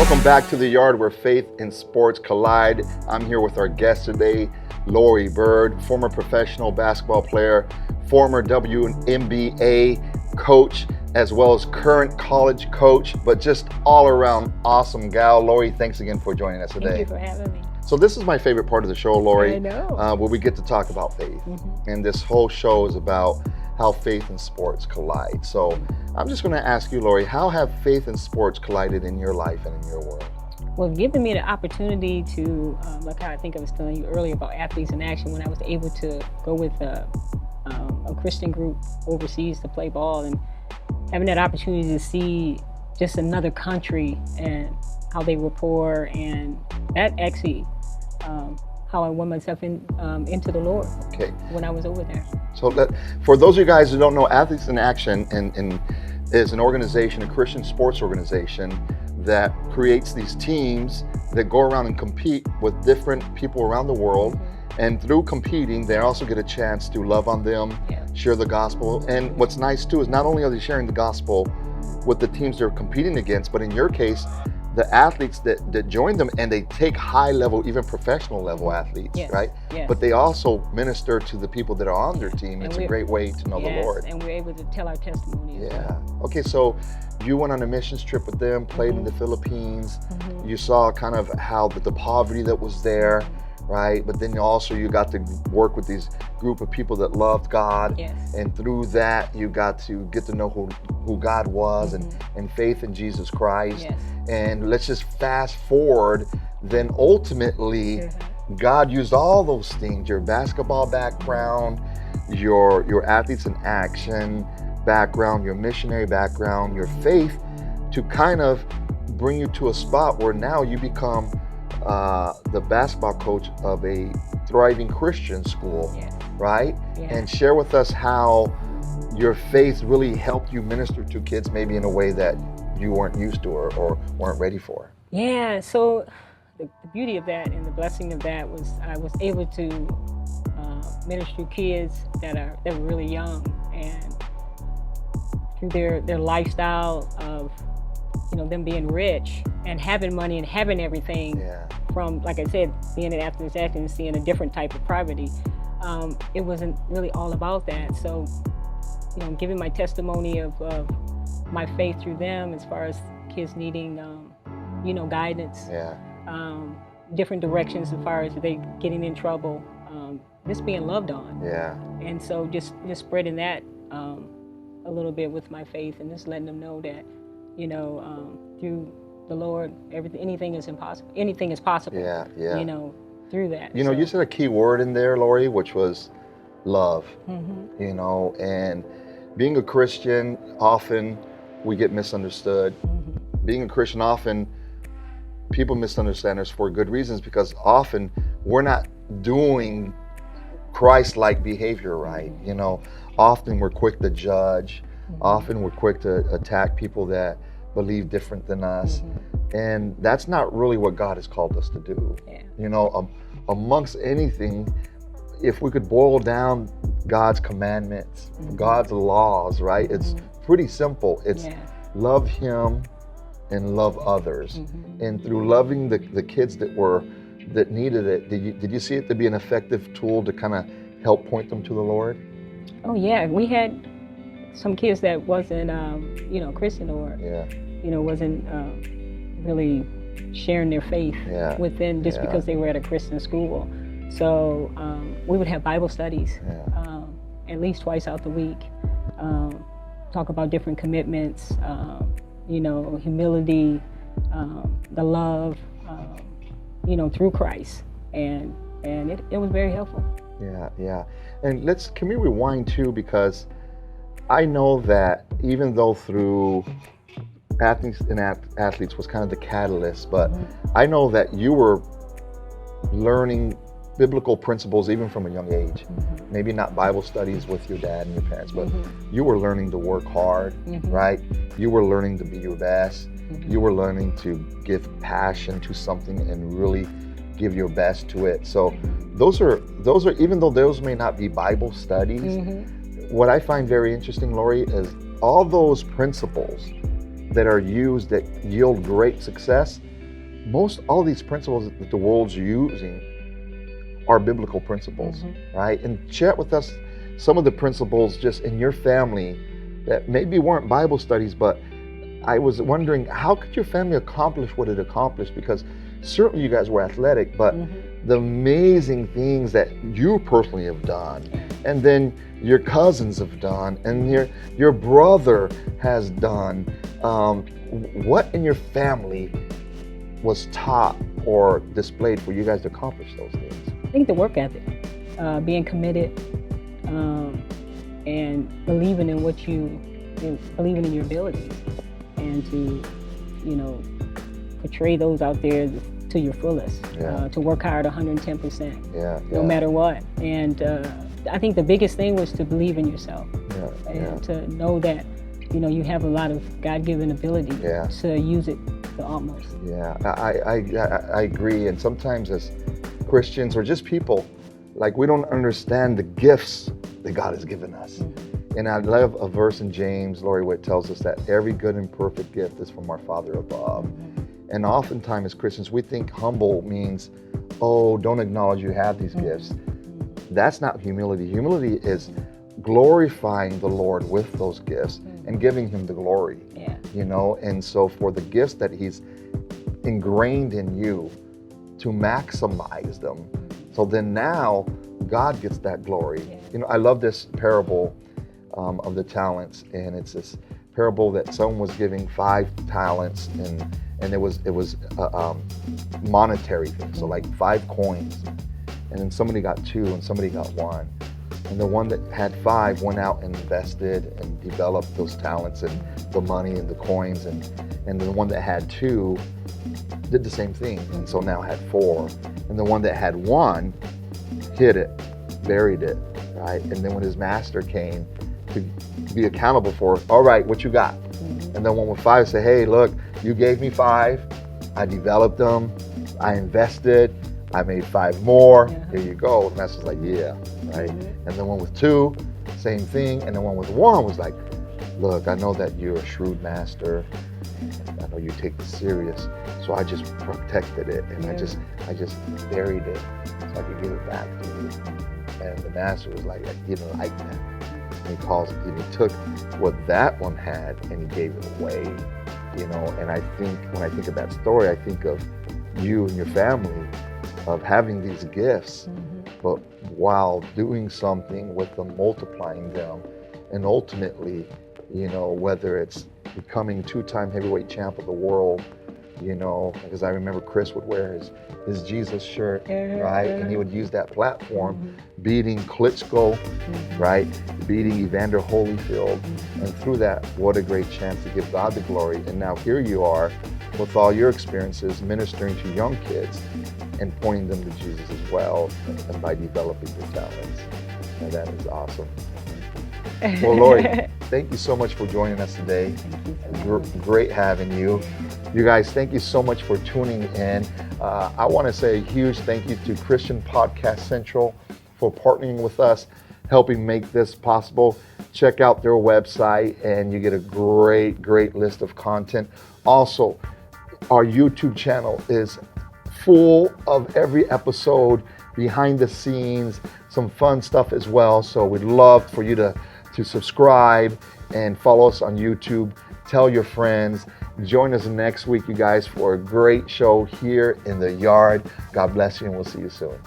Welcome back to the yard where faith and sports collide. I'm here with our guest today, Laurie Byrd, former professional basketball player, former WNBA coach, as well as current college coach, but just all around awesome gal. Laurie, thanks again for joining us today. Thank you for having me. So this is my favorite part of the show, Laurie, I know. where we get to talk about faith. And this whole show is about how faith and sports collide. So I'm just going to ask you, Laurie, how have faith and sports collided in your life and in your world? Well, giving me the opportunity to, like how I think I was telling you earlier about Athletes in Action, when I was able to go with a Christian group overseas to play ball, and having that opportunity to see just another country and how they were poor, and that actually how I won myself into the Lord when I was over there. So for those of you guys who don't know, Athletes in Action is an organization, a Christian sports organization that creates these teams that go around and compete with different people around the world. And through competing, they also get a chance to love on them, share the gospel. And what's nice too is not only are they sharing the gospel with the teams they're competing against, but in your case, the athletes that join them, and they take high level, even professional level athletes, right? Yes. But they also minister to the people that are on their team. It's a great way to know the Lord. And we're able to tell our testimony. Okay, so you went on a missions trip with them, played in the Philippines. You saw kind of how the poverty that was there, right? But then you got to work with these group of people that loved God. And through that, you got to get to know who God was and faith in Jesus Christ. And let's just fast forward, then ultimately, God used all those things, your basketball background, your Athletes in Action background, your missionary background, your faith, to kind of bring you to a spot where now you become the basketball coach of a thriving Christian school, right? And share with us how your faith really helped you minister to kids maybe in a way that you weren't used to or weren't ready for. So the beauty of that and the blessing of that was I was able to minister to kids that were really young, and through their lifestyle of them being rich and having money and having everything, from, like I said, being an Athletes in Action and seeing a different type of poverty. It wasn't really all about that. So, giving my testimony of my faith through them, as far as kids needing, guidance, different directions as far as they getting in trouble, just being loved on. And so just spreading that a little bit with my faith, and just letting them know that, through the Lord, anything is possible. Through that. You said a key word in there, Laurie, which was love. And being a Christian, often we get misunderstood. Being a Christian, often people misunderstand us for good reasons, because often we're not doing Christ-like behavior right. Often we're quick to judge. Often we're quick to attack people that believe different than us. And that's not really what God has called us to do. Amongst anything, if we could boil down God's commandments, God's laws, right? It's pretty simple. It's love Him and love others. And through loving the kids that needed it, did you see it to be an effective tool to kind of help point them to the Lord? Oh yeah, we had some kids that wasn't, Christian, or wasn't really sharing their faith within, just because they were at a Christian school. So we would have Bible studies at least twice out the week, talk about different commitments, humility, the love, through Christ, and it was very helpful. And can we rewind too, because I know that even though through Athletes and Athletes was kind of the catalyst, but I know that you were learning biblical principles even from a young age. Maybe not Bible studies with your dad and your parents, but you were learning to work hard, right? You were learning to be your best. You were learning to give passion to something and really give your best to it. So those are even though those may not be Bible studies, what I find very interesting, Laurie, is all those principles that are used that yield great success all these principles that the world's using are biblical principles, right? And share with us some of the principles just in your family that maybe weren't Bible studies, but I was wondering, how could your family accomplish what it accomplished? Because certainly you guys were athletic, but the amazing things that you personally have done, and then your cousins have done, and your brother has done. What in your family was taught or displayed for you guys to accomplish those things? I think the work ethic, being committed, and believing in believing in your abilities, and to, portray those out there to your fullest. To work hard 110%. No matter what. And I think the biggest thing was to believe in yourself, and to know that you have a lot of God-given ability to use it the utmost. I agree. And sometimes as Christians or just people, like, we don't understand the gifts that God has given us. And I love a verse in James, Laurie, where it tells us that every good and perfect gift is from our Father above. And oftentimes as Christians, we think humble means, oh, don't acknowledge you have these gifts. That's not humility. Humility is glorifying the Lord with those gifts and giving him the glory. And so for the gifts that he's ingrained in you, to maximize them, so then now God gets that glory. I love this parable of the talents, and it's this parable that someone was giving 5 talents, and it was a monetary thing, so like 5 coins, and then somebody got 2 and somebody got 1. And the one that had 5 went out and invested and developed those talents and the money and the coins, and the one that had 2 did the same thing, and so now had 4. And the one that had 1 hid it, buried it, right? And then when his master came to be accountable for it, all right, what you got? And the one with 5 said, hey, look, you gave me 5, I developed them, I invested, I made 5 more, here you go. And that's just like, yeah, right? And the one with 2, same thing. And the one with 1 was like, look, I know that you're a shrewd master, I know you take this serious, so I just protected it, and I just buried it so I could give it back to you. And the master was like, he didn't like that. And he took what that one had and he gave it away, and I think when I think of that story, I think of you and your family of having these gifts, but while doing something with them, multiplying them, and ultimately, whether it's becoming 2-time heavyweight champ of the world, because I remember Chris would wear his Jesus shirt, right? And he would use that platform, beating Klitschko, right? Beating Evander Holyfield. And through that, what a great chance to give God the glory. And now here you are with all your experiences ministering to young kids and pointing them to Jesus as well, and by developing your talents. And that is awesome. Well, Laurie, thank you so much for joining us today. Great having you. You guys, thank you so much for tuning in. I want to say a huge thank you to Christian Podcast Central for partnering with us, helping make this possible. Check out their website and you get a great list of content. Also, our YouTube channel is full of every episode, behind the scenes, some fun stuff as well. So we'd love for you to subscribe and follow us on YouTube. Tell your friends. Join us next week, you guys, for a great show here in the yard. God bless you, and we'll see you soon.